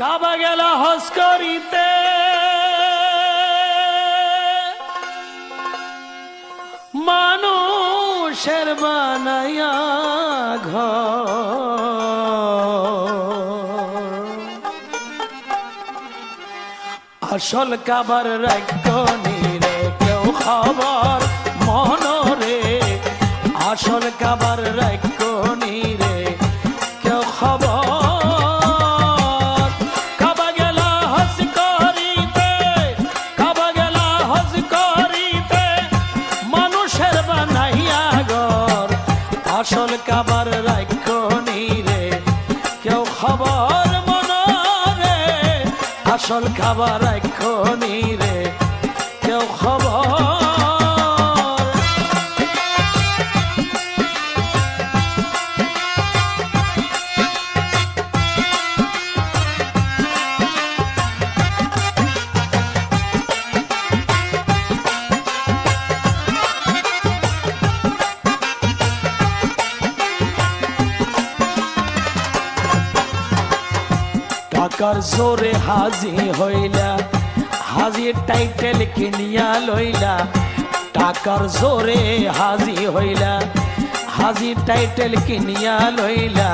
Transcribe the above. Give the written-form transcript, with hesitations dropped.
কাবা গেল হজ করিতে, মানুষের বানাইয়া ঘর, আসল কাবার রাখনি রে কেউ খবর মনরে, আসল কাবার রাখনি রে কেউ খবর। কাবা গেল হজ করিতে, কাবা গেল হজ করিতে, মানুষের বানাইয়া ঘর, আসল কাবার রাখনি রে কেউ খবর মনরে, আসল কাবার রাখনি রে কেউ খবর। টাকার জোরে হাজি হইলা, হাজির টাইটেল কিনিয়া লইলা, টাকার জোরে হাজি হইলা, হাজির টাইটেল কিনিয়া লইলা,